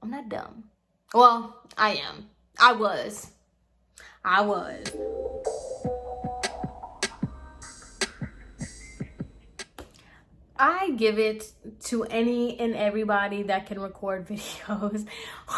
I'm not dumb. Well, I am. I was. I give it to any and everybody that can record videos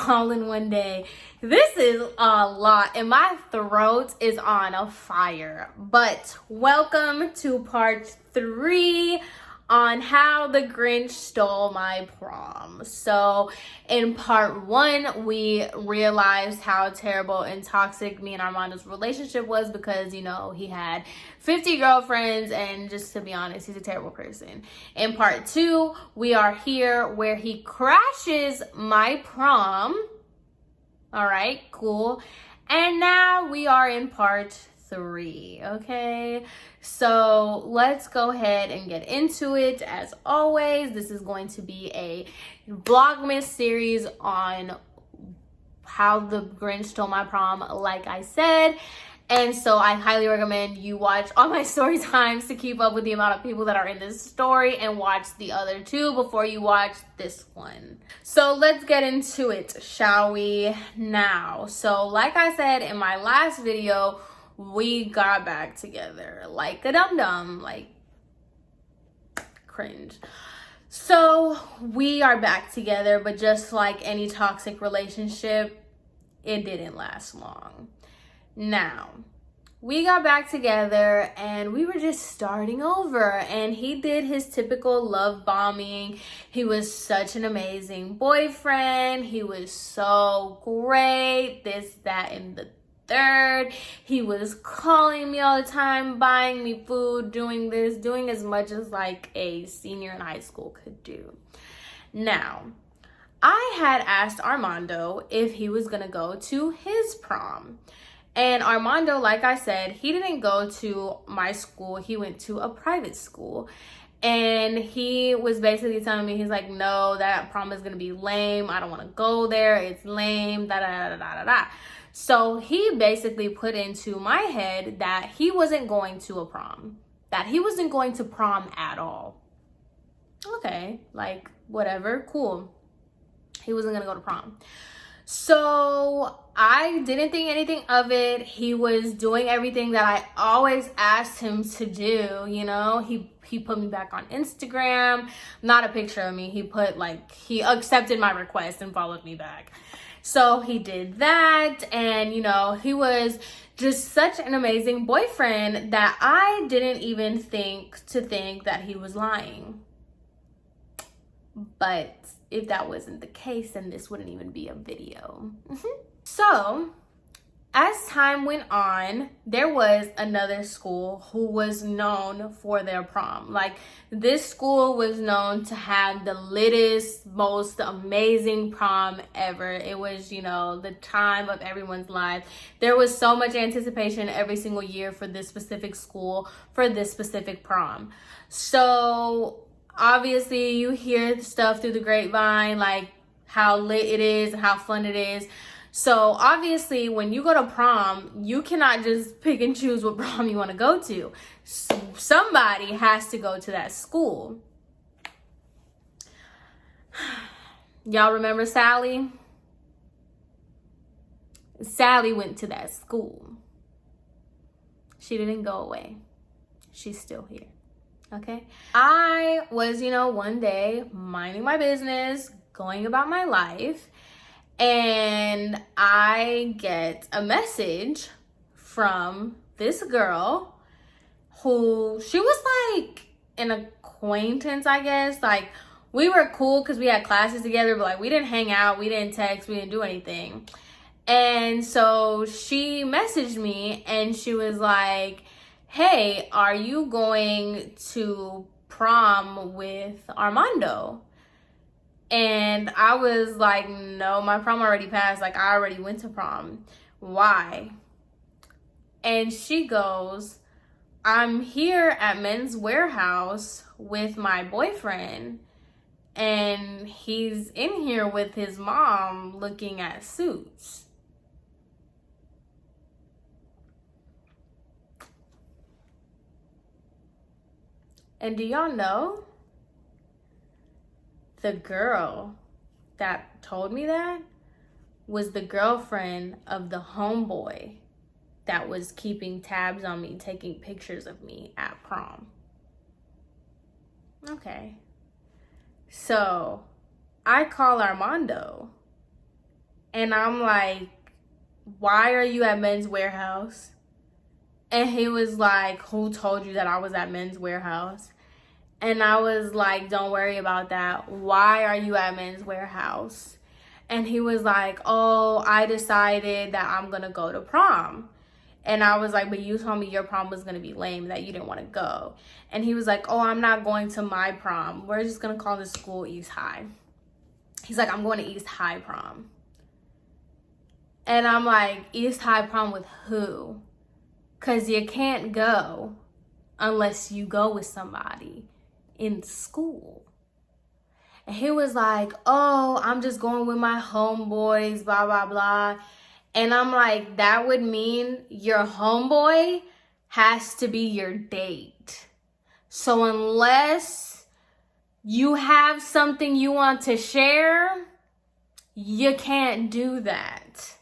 all in one day. This is a lot and my throat is on a fire. But welcome to part 3 on how the Grinch stole my prom. So in part 1, we realized how terrible and toxic me and Armando's relationship was because, you know, he had 50 girlfriends and just to be honest, he's a terrible person. In part 2, we are here where he crashes my prom. All right, cool. And now we are in part 3, okay? So let's go ahead and get into it. As always, this is going to be a VLOGMAS series on how the Grinch stole my prom, like I said. And so I highly recommend you watch all my story times to keep up with the amount of people that are in this story and watch the other 2 before you watch this one. So let's get into it, shall we now? So like I said in my last video, we got back together like a dum-dum, like cringe. So we are back together, but just like any toxic relationship, it didn't last long. Now, we got back together and we were just starting over, and he did his typical love bombing. He was such an amazing boyfriend. He was so great, this, that, and the third. He was calling me all the time, buying me food, doing this, doing as much as like a senior in high school could do. Now, I had asked Armando if he was gonna go to his prom. And Armando, like I said, he didn't go to my school. He went to a private school. And he was basically telling me, he's like, no, that prom is going to be lame. I don't want to go there. It's lame, da da da da da da. So he basically put into my head that he wasn't going to a prom. That he wasn't going to prom at all. Okay, like, whatever, cool. He wasn't going to go to prom. So I didn't think anything of it. He was doing everything that I always asked him to do, you know. He put me back on Instagram, not a picture of me. He put like, he accepted my request and followed me back. So he did that, and you know, he was just such an amazing boyfriend that I didn't even think that he was lying. But if that wasn't the case, then this wouldn't even be a video. So as time went on, there was another school who was known for their prom. Like, this school was known to have the littest, most amazing prom ever. It was, you know, the time of everyone's life. There was so much anticipation every single year for this specific school, for this specific prom. So obviously you hear stuff through the grapevine, like how lit it is and how fun it is. So obviously when you go to prom, you cannot just pick and choose what prom you want to go to. Somebody has to go to that school. Y'all remember Sally? Sally went to that school. She didn't go away. She's still here. Okay? I was, you know, one day minding my business, going about my life, and I get a message from this girl who, she was like an acquaintance, I guess. Like, we were cool because we had classes together, but like we didn't hang out, we didn't text, we didn't do anything. And so she messaged me and she was like, hey, are you going to prom with Armando? And I was like, no, my prom already passed. Like, I already went to prom. Why? And she goes, I'm here at Men's Warehouse with my boyfriend, and he's in here with his mom looking at suits. And do y'all know? The girl that told me that was the girlfriend of the homeboy that was keeping tabs on me, taking pictures of me at prom. Okay. So I call Armando and I'm like, why are you at Men's Warehouse? And he was like, who told you that I was at Men's Warehouse? And I was like, don't worry about that. Why are you at Men's Warehouse? And he was like, oh, I decided that I'm going to go to prom. And I was like, but you told me your prom was going to be lame, that you didn't want to go. And he was like, oh, I'm not going to my prom. We're just going to call this school East High. He's like, I'm going to East High prom. And I'm like, East High prom with who? Because you can't go unless you go with somebody in school. And he was like, oh, I'm just going with my homeboys, blah, blah, blah. And I'm like, that would mean your homeboy has to be your date. So unless you have something you want to share, you can't do that.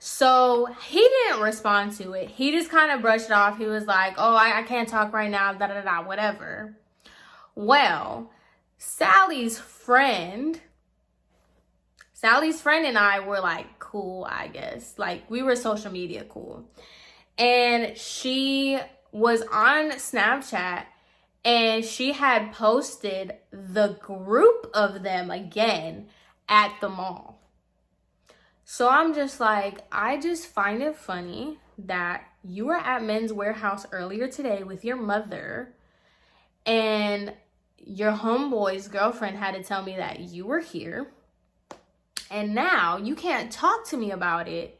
So he didn't respond to it. He just kind of brushed it off. He was like, oh, I can't talk right now, da-da-da, whatever. Well, Sally's friend and I were like cool, I guess. Like we were social media cool. And she was on Snapchat and she had posted the group of them again at the mall. So I'm just like, I just find it funny that you were at Men's Warehouse earlier today with your mother and your homeboy's girlfriend had to tell me that you were here. And now you can't talk to me about it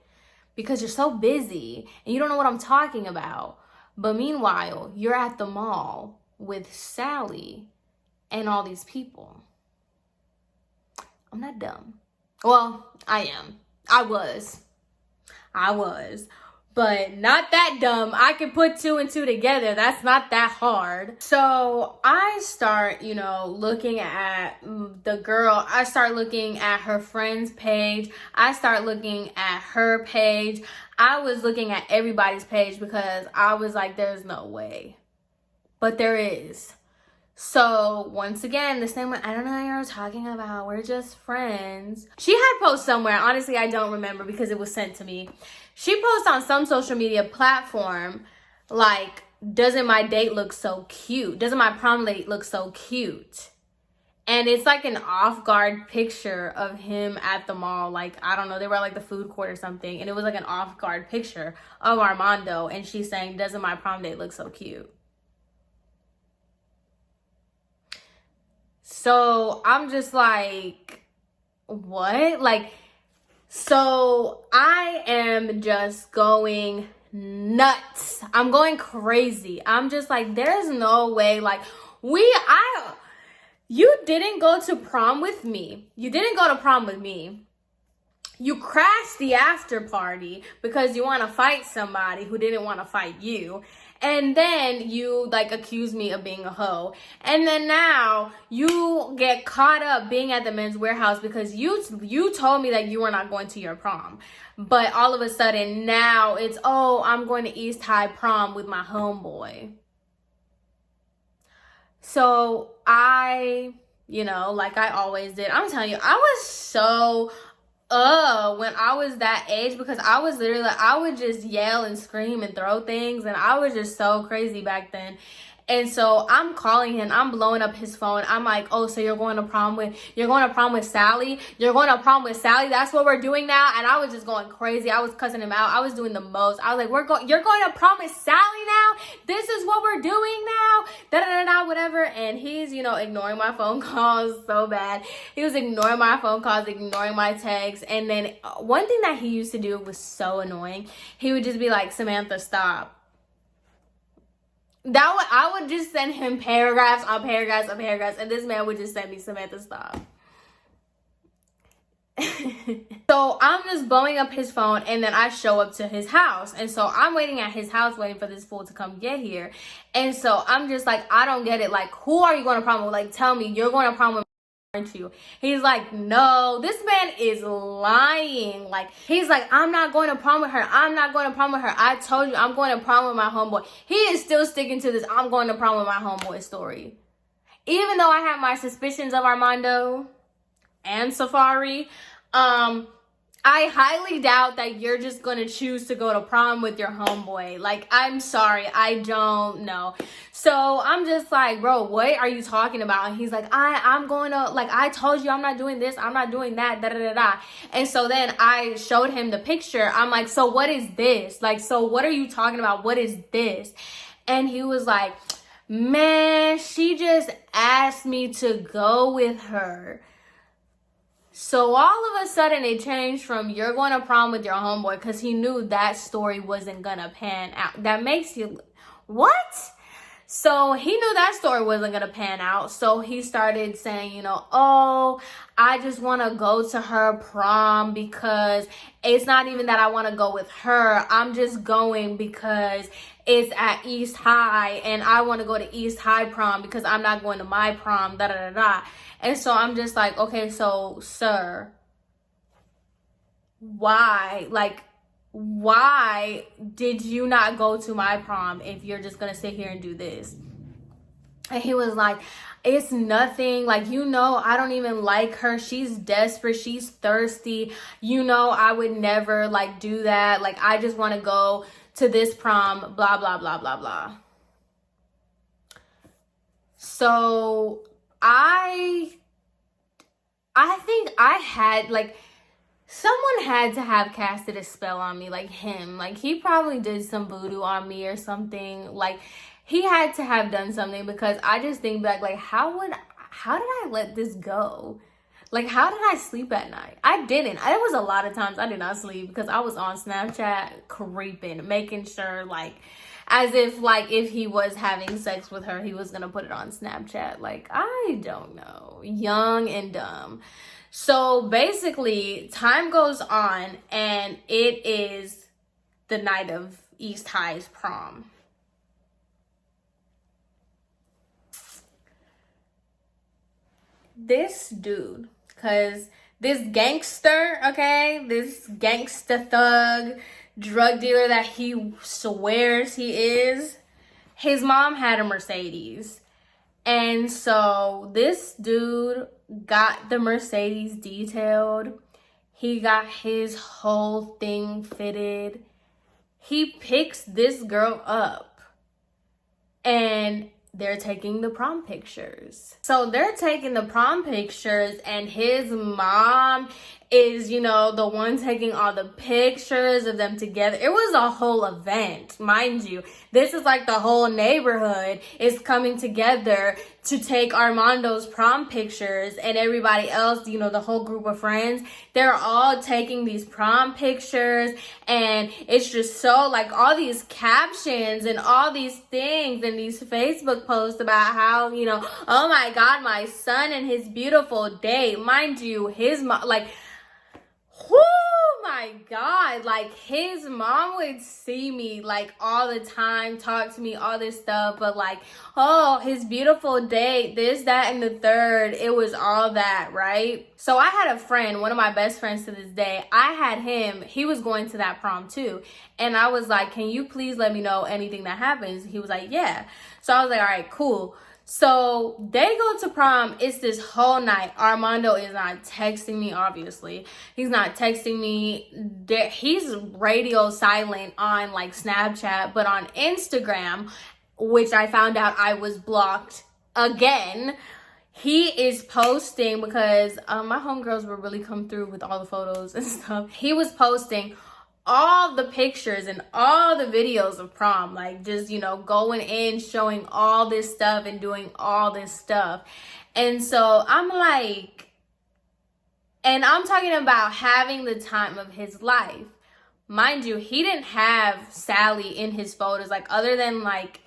because you're so busy and you don't know what I'm talking about. But meanwhile, you're at the mall with Sally and all these people. I'm not dumb. Well, I am. I was. But not that dumb. I can put two and two together. That's not that hard. So I start, looking at the girl. I start looking at her friend's page. I start looking at her page. I was looking at everybody's page because I was like, there's no way. But there is. So once again, the same way, I don't know what you're talking about. We're just friends. She had posted somewhere. Honestly, I don't remember because it was sent to me. She posted on some social media platform like, doesn't my date look so cute? Doesn't my prom date look so cute? And it's like an off-guard picture of him at the mall. Like, I don't know, they were at like the food court or something. And it was like an off-guard picture of Armando. And she's saying, doesn't my prom date look so cute? So I'm just like, what? Like, so I am just going nuts. I'm going crazy. I'm just like, there's no way. Like, you didn't go to prom with me. You didn't go to prom with me. You crashed the after party because you want to fight somebody who didn't want to fight you. And then you like accuse me of being a hoe. And then now you get caught up being at the Men's Warehouse because you told me that you were not going to your prom. But all of a sudden now it's, oh, I'm going to East High prom with my homeboy. So I, like I always did, I'm telling you, I was so when I was that age, because I was literally like, I would just yell and scream and throw things, and I was just so crazy back then. And so I'm calling him, I'm blowing up his phone. I'm like, oh, so you're going to prom with Sally? You're going to prom with Sally? That's what we're doing now? And I was just going crazy. I was cussing him out. I was doing the most. I was like, you're going to prom with Sally now? This is what we're doing now? Da-da-da-da, whatever. And he's, ignoring my phone calls so bad. He was ignoring my phone calls, ignoring my texts. And then one thing that he used to do was so annoying. He would just be like, Samantha, stop. I would just send him paragraphs on paragraphs on paragraphs, and this man would just send me, Samantha, stop. So I'm just blowing up his phone, and then I show up to his house. And so I'm waiting at his house, waiting for this fool to come get here. And so I'm just like, I don't get it. Like, who are you going to prom with? Like, tell me, you're going to prom with aren't you? He's like, no, this man is lying. Like, he's like, I'm not going to prom with her. I'm not going to prom with her. I told you I'm going to prom with my homeboy. He is still sticking to this I'm going to prom with my homeboy story. Even though I have my suspicions of Armando and Safari, I highly doubt that you're just going to choose to go to prom with your homeboy. Like, I'm sorry, I don't know. So I'm just like, bro, what are you talking about? And he's like, I'm going to, like, I told you I'm not doing this, I'm not doing that, da da da da. And so then I showed him the picture. I'm like, so what is this? Like, so what are you talking about? What is this? And he was like, man, she just asked me to go with her. So all of a sudden it changed from you're going to prom with your homeboy, because he knew that story wasn't gonna pan out. That makes you, what? So he knew that story wasn't gonna pan out. So he started saying, you know, oh, I just want to go to her prom because it's not even that I want to go with her. I'm just going because it's at East High and I want to go to East High prom because I'm not going to my prom, da da da da. And so I'm just like, okay, so sir, why? Like, why did you not go to my prom if you're just gonna sit here and do this? And he was like, it's nothing. Like, you know, I don't even like her. She's desperate. She's thirsty. You know, I would never like do that. Like, I just want to go to this prom, blah, blah, blah, blah, blah. So I think I had, like, someone had to have casted a spell on me, like him. Like, he probably did some voodoo on me or something. Like, he had to have done something, because I just think back, like, how did I let this go? Like, how did I sleep at night? I didn't. There was a lot of times I did not sleep because I was on Snapchat creeping, making sure, like, as if, like, if he was having sex with her, he was going to put it on Snapchat. Like, I don't know. Young and dumb. So, basically, time goes on, and it is the night of East High's prom. This dude, because this gangster, okay, this gangster thug, drug dealer that he swears he is, his mom had a Mercedes. And so this dude got the Mercedes detailed. He got his whole thing fitted. He picks this girl up and they're taking the prom pictures. So they're taking the prom pictures, and his mom is, you know, the one taking all the pictures of them together. It was a whole event, mind you. This is like the whole neighborhood is coming together to take Armando's prom pictures, and everybody else, you know, the whole group of friends, they're all taking these prom pictures. And it's just so, like, all these captions and all these things and these Facebook posts about how, you know, oh my God, my son and his beautiful date. Mind you, his mom, like, oh my God, like, his mom would see me, like, all the time, talk to me, all this stuff, but, like, oh, his beautiful date, this, that, and the third, it was all that, right? So I had a friend, one of my best friends to this day, I had him, he was going to that prom too, and I was like, can you please let me know anything that happens? He was like, yeah. So I was like, all right, cool. So they go to prom. It's this whole night. Armando is not texting me, obviously. He's not texting me. He's radio silent on, like, Snapchat, but on Instagram, which I found out I was blocked again, he is posting, because my homegirls will really come through with all the photos and stuff. He was posting all the pictures and all the videos of prom, like, just, you know, going in, showing all this stuff and doing all this stuff. And so I'm like, and I'm talking about having the time of his life. Mind you, he didn't have Sally in his photos, like, other than, like,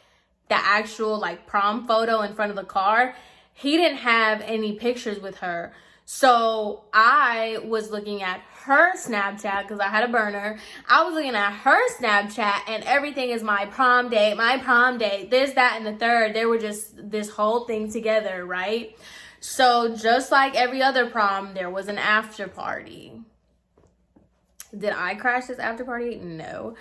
the actual, like, prom photo in front of the car. He didn't have any pictures with her. So I was looking at her Snapchat, because I had a burner. I was looking at her Snapchat, and everything is my prom date, this, that, and the third. They were just this whole thing together, right? So just like every other prom, there was an after party. Did I crash this after party? No.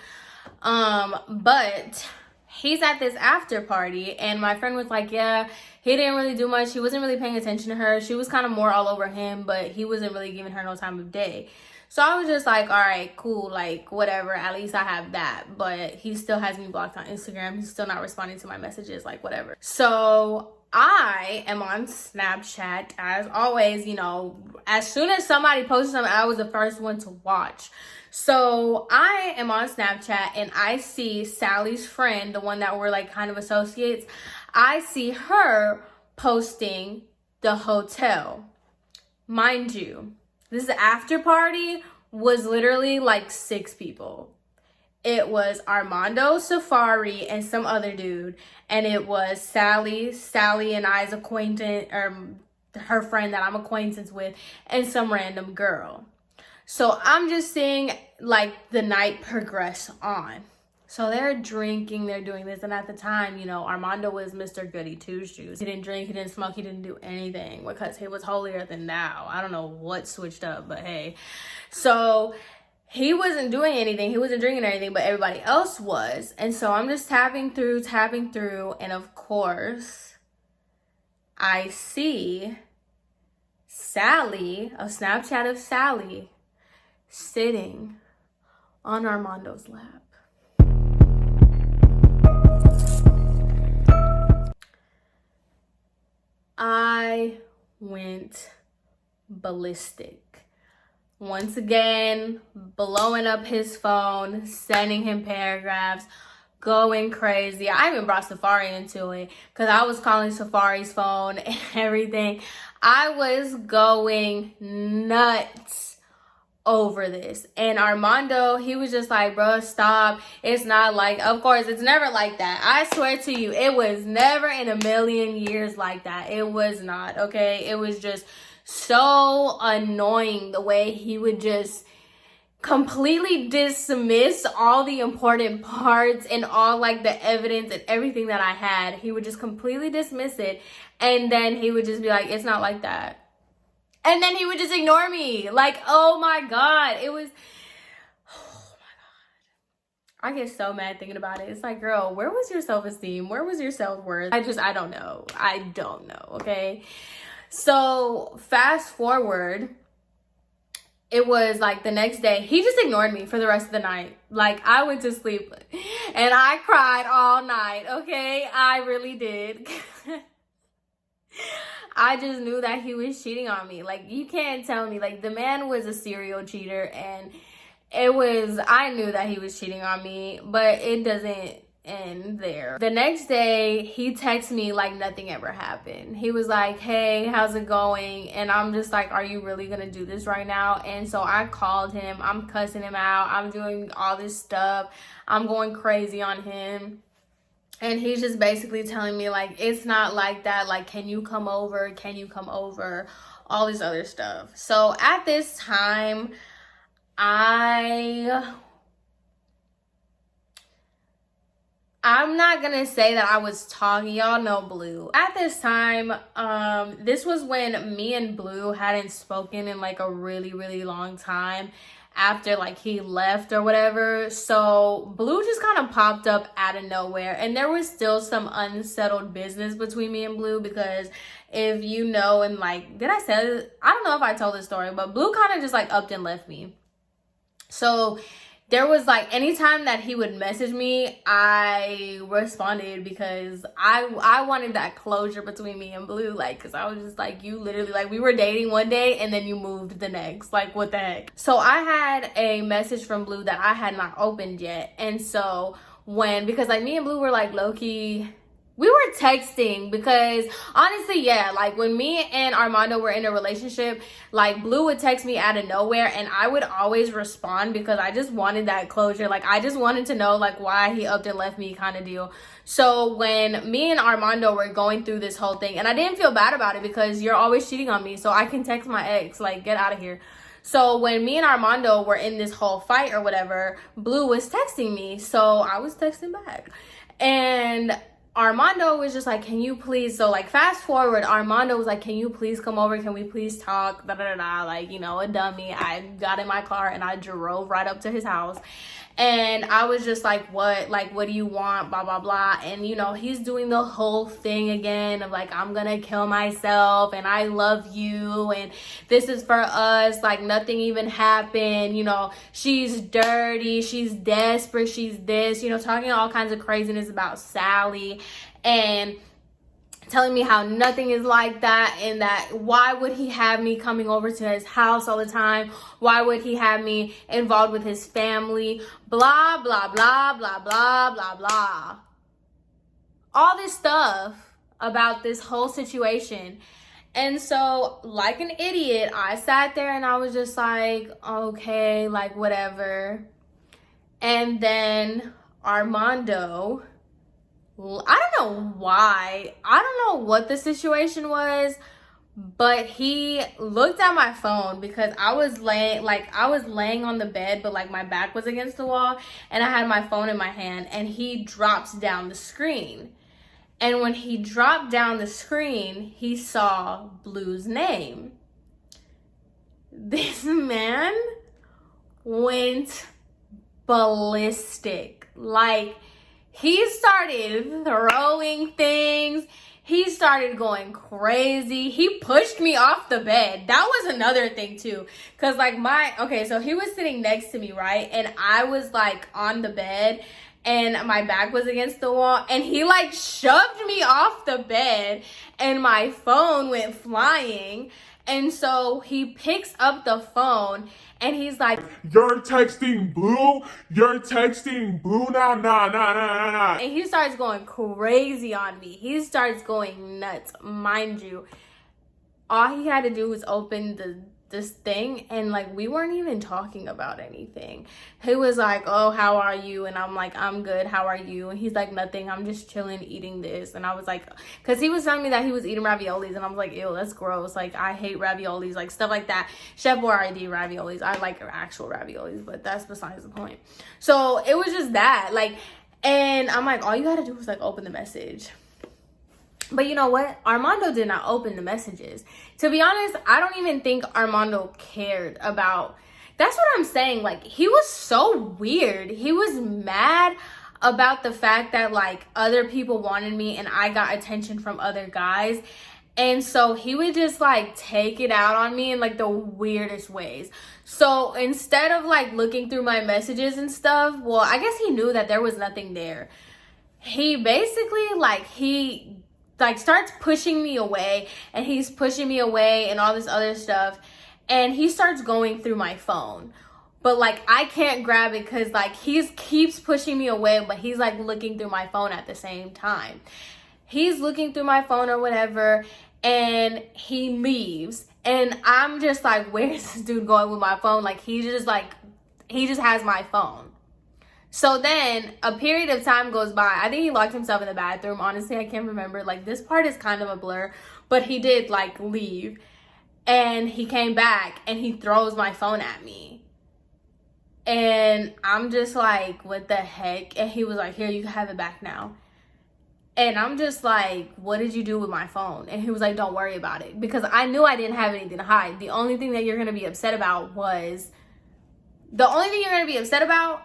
But he's at this after party, and my friend was like, yeah, he didn't really do much. He wasn't really paying attention to her. She was kind of more all over him, but he wasn't really giving her no time of day. So I was just like, all right, cool, like, whatever. At least I have that. But he still has me blocked on Instagram. He's still not responding to my messages, like, whatever. So I am on Snapchat, as always. You know, as soon as somebody posted something, I was the first one to watch. So I am on Snapchat, and I see Sally's friend, the one that we're, like, kind of associates. I see her posting the hotel. Mind you, this after party was literally like 6 people. It was Armando, Safari, and some other dude. And it was Sally and I's acquaintance, or her friend that I'm acquaintance with, and some random girl. So I'm just seeing like the night progress on. So they're drinking, they're doing this. And at the time, you know, Armando was Mr. Goody Two-Shoes. He didn't drink, he didn't smoke, he didn't do anything because he was holier than thou. I don't know what switched up, but hey. So he wasn't doing anything. He wasn't drinking anything, but everybody else was. And so I'm just tapping through. And of course, I see Sally, a Snapchat of Sally, sitting on Armando's lap. I went ballistic. Once again, blowing up his phone, sending him paragraphs, going crazy. I even brought Safari into it because I was calling Safari's phone and everything. I was going nuts over this. And Armando, he was just like, bro, stop. It's not like, of course, it's never like that. I swear to you, it was never in a million years like that. It was not, okay? It was just so annoying the way he would just completely dismiss all the important parts and all like the evidence and everything that I had. He would just completely dismiss it, and then he would just be like, it's not like that. And then he would just ignore me. Like, oh my God. It was, oh my God. I get so mad thinking about it. It's like, girl, where was your self-esteem? Where was your self-worth? I don't know. I don't know, okay? So fast forward, it was like the next day, he just ignored me for the rest of the night. Like, I went to sleep and I cried all night, okay? I really did. I just knew that he was cheating on me. Like, you can't tell me. Like, the man was a serial cheater, and I knew that he was cheating on me, but it doesn't end there. The next day, he texted me like nothing ever happened. He was like, hey, how's it going? And I'm just like, are you really gonna do this right now? And so I called him. I'm cussing him out. I'm doing all this stuff. I'm going crazy on him. And he's just basically telling me, like, it's not like that. Like, can you come over? Can you come over? All this other stuff. So at this time, I'm not going to say that I was talking. Y'all know Blue. At this time, this was when me and Blue hadn't spoken in, like, a really, really long time. After like he left or whatever. So Blue just kind of popped up out of nowhere, and there was still some unsettled business between me and Blue, because if you know, and like, did I say this? I don't know if I told this story, but Blue kind of just like upped and left me. So there was like, anytime that he would message me, I responded, because I wanted that closure between me and Blue. Like, because I was just like, you literally, like, we were dating one day and then you moved the next. Like, what the heck? So I had a message from Blue that I had not opened yet. And so because like me and Blue were like low-key, we were texting, because honestly, yeah, like when me and Armando were in a relationship, like Blue would text me out of nowhere and I would always respond, because I just wanted that closure. Like, I just wanted to know like why he upped and left me kind of deal. So when me and Armando were going through this whole thing, and I didn't feel bad about it, because you're always cheating on me, so I can text my ex, like, get out of here. So when me and Armando were in this whole fight or whatever, Blue was texting me, so I was texting back. And Armando was just like, can you please, so like fast forward, Armando was like, can you please come over, can we please talk, da da da da, like, you know, a dummy. I got in my car and I drove right up to his house, and I was just like, what do you want, blah blah blah. And you know, he's doing the whole thing again of like, I'm gonna kill myself and I love you and this is for us, like nothing even happened, you know, she's dirty, she's desperate, she's this, you know, talking all kinds of craziness about Sally, and telling me how nothing is like that, and that why would he have me coming over to his house all the time, why would he have me involved with his family, blah blah blah blah blah blah blah, all this stuff about this whole situation. And so like an idiot, I sat there and I was just like, okay, like whatever. And then Armando, I don't know why, I don't know what the situation was, but he looked at my phone because I was laying on the bed, but like my back was against the wall and I had my phone in my hand, and he drops down the screen. And when he dropped down the screen, he saw Blue's name. This man went ballistic. Like, he started throwing things. He started going crazy. He pushed me off the bed. That was another thing too. Cause like so he was sitting next to me, right? And I was like on the bed and my back was against the wall, and he like shoved me off the bed and my phone went flying. And so he picks up the phone and he's like, you're texting Blue? You're texting Blue now? Nah. And he starts going crazy on me. He starts going nuts. Mind you, all he had to do was open this thing, and like we weren't even talking about anything. He was like, oh, how are you? And I'm like, I'm good, how are you? And he's like, nothing, I'm just chilling eating this. And I was like, because he was telling me that he was eating raviolis, and I was like, ew, that's gross, like I hate raviolis, like stuff like that. Chef Boyardee raviolis, I like actual raviolis, but that's besides the point. So it was just that, like, and I'm like, all you gotta do is like open the message. But you know what? Armando did not open the messages. To be honest, I don't even think Armando cared about... That's what I'm saying. Like, he was so weird. He was mad about the fact that, like, other people wanted me and I got attention from other guys. And so he would just, like, take it out on me in, like, the weirdest ways. So instead of, like, looking through my messages and stuff, well, I guess he knew that there was nothing there. He basically, he starts pushing me away, and he's pushing me away and all this other stuff, and he starts going through my phone, but like I can't grab it because like he keeps pushing me away, but he's like looking through my phone at the same time. He's looking through my phone or whatever, and he leaves, and I'm just like, where's this dude going with my phone? Like he just has my phone. So then a period of time goes by. I think he locked himself in the bathroom. Honestly, I can't remember. Like, this part is kind of a blur, but he did like leave, and he came back and he throws my phone at me. And I'm just like, what the heck? And he was like, here, you can have it back now. And I'm just like, what did you do with my phone? And he was like, don't worry about it. Because I knew I didn't have anything to hide. The only thing that you're going to be upset about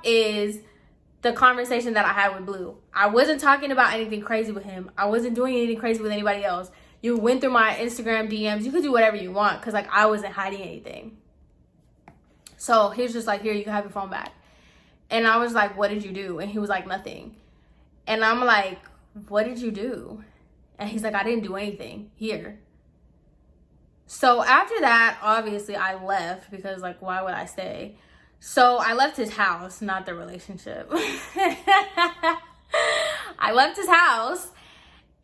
is the conversation that I had with Blue. I wasn't talking about anything crazy with him. I wasn't doing anything crazy with anybody else. You went through my Instagram DMs. You could do whatever you want because like I wasn't hiding anything. So he was just like, here, you can have your phone back. And I was like, what did you do? And he was like, nothing. And I'm like, what did you do? And he's like, I didn't do anything. Here. So after that, obviously I left because like, why would I stay? So I left his house, not the relationship. I left his house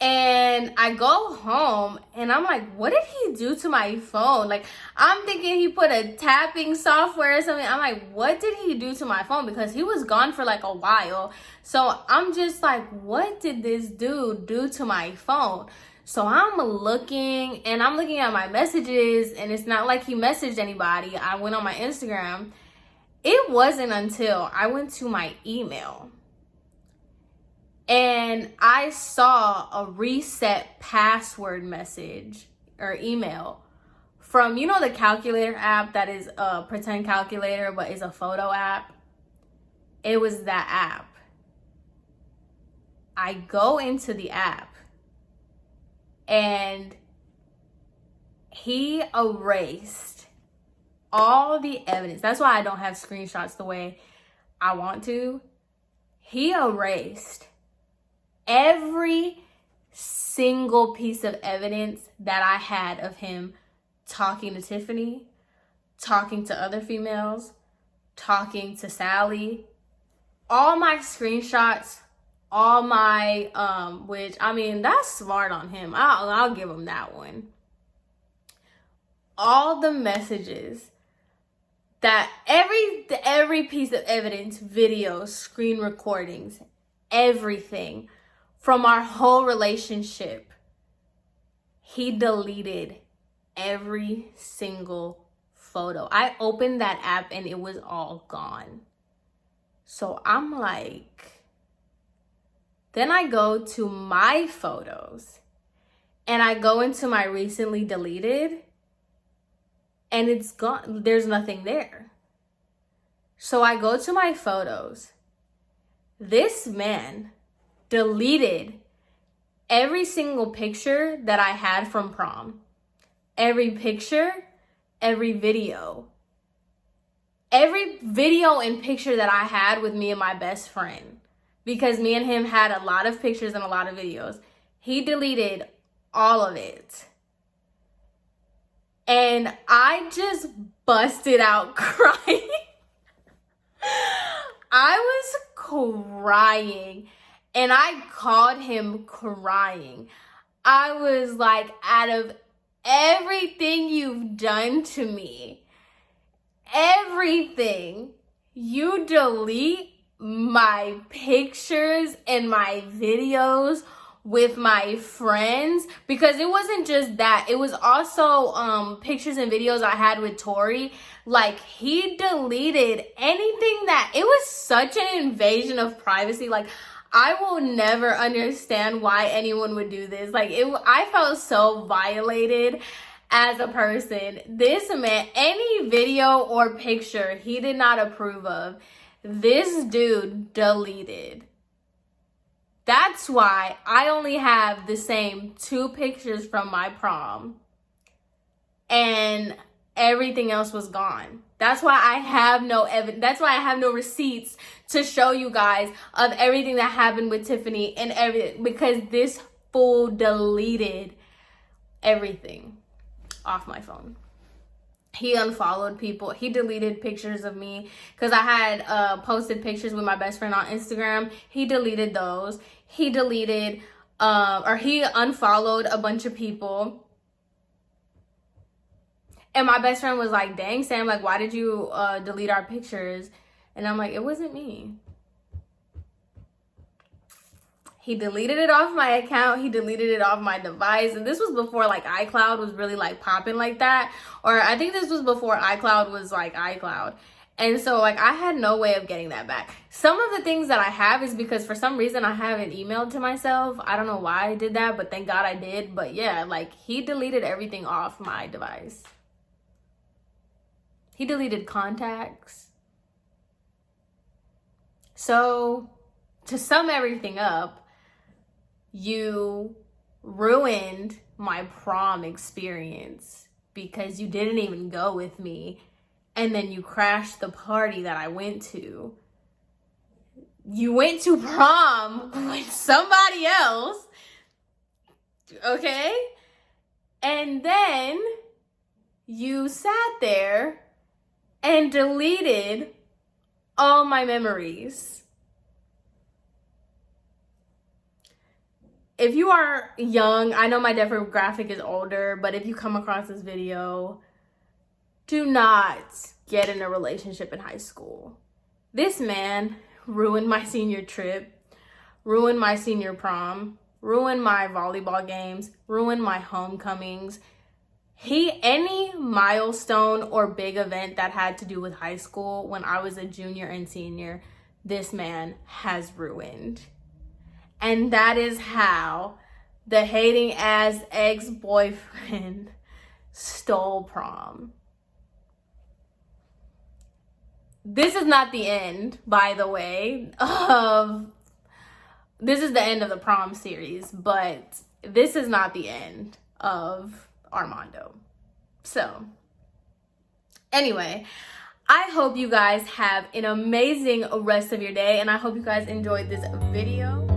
and I go home and I'm like, what did he do to my phone? Like, I'm thinking he put a tapping software or something. I'm like, what did he do to my phone? Because he was gone for like a while. So I'm just like, what did this dude do to my phone? So I'm looking at my messages, and it's not like he messaged anybody. I went on my Instagram. It wasn't until I went to my email And I saw a reset password message or email from, you know, the calculator app that is a pretend calculator but is a photo app. It was that app. I go into the app and he erased all the evidence. That's why I don't have screenshots the way I want to. He erased every single piece of evidence that I had of him talking to Tiffany, talking to other females, talking to Sally. All my screenshots, all my which, I mean, that's smart on him. I'll give him that one. All the messages that every piece of evidence, videos, screen recordings, everything from our whole relationship, he deleted every single photo. I opened that app and it was all gone. So I'm like, then I go to my photos and I go into my recently deleted and it's gone. There's nothing there. So I go to my photos. This man deleted every single picture that I had from prom. Every picture, every video. Every video and picture that I had with me and my best friend. Because me and him had a lot of pictures and a lot of videos. He deleted all of it. And I just busted out crying. I was crying. And I called him crying. I was like, out of everything you've done to me, everything, you delete my pictures and my videos with my friends. Because it wasn't just that, it was also pictures and videos I had with Tori. Like, he deleted anything that, it was such an invasion of privacy. Like, I will never understand why anyone would do this. Like, I felt so violated as a person. This man, any video or picture he did not approve of, this dude deleted. That's why I only have the same 2 pictures from my prom. And everything else was gone. That's why I have no evidence. That's why I have no receipts to show you guys of everything that happened with Tiffany and everything. Because this fool deleted everything off my phone. He unfollowed people. He deleted pictures of me because I had posted pictures with my best friend on Instagram. He deleted those. He deleted or he unfollowed a bunch of people. And my best friend was like, dang, Sam, like, why did you delete our pictures? And I'm like, it wasn't me. He deleted it off my account. He deleted it off my device. And this was before, like, iCloud was really, like, popping like that. Or I think this was before iCloud was, like, iCloud. And so, like, I had no way of getting that back. Some of the things that I have is because for some reason I haven't emailed to myself. I don't know why I did that, but thank God I did. But, yeah, like, he deleted everything off my device. He deleted contacts. So, to sum everything up, you ruined my prom experience because you didn't even go with me. And then you crashed the party that I went to. You went to prom with somebody else. Okay? And then you sat there and deleted all my memories. If you are young, I know my demographic is older, but if you come across this video, do not get in a relationship in high school. This man ruined my senior trip, ruined my senior prom, ruined my volleyball games, ruined my homecomings. Any milestone or big event that had to do with high school when I was a junior and senior, this man has ruined. And that is how the hating ass ex-boyfriend stole prom. This is not the end, by the way, this is the end of the prom series, but this is not the end of Armando. So, anyway, I hope you guys have an amazing rest of your day, and I hope you guys enjoyed this video.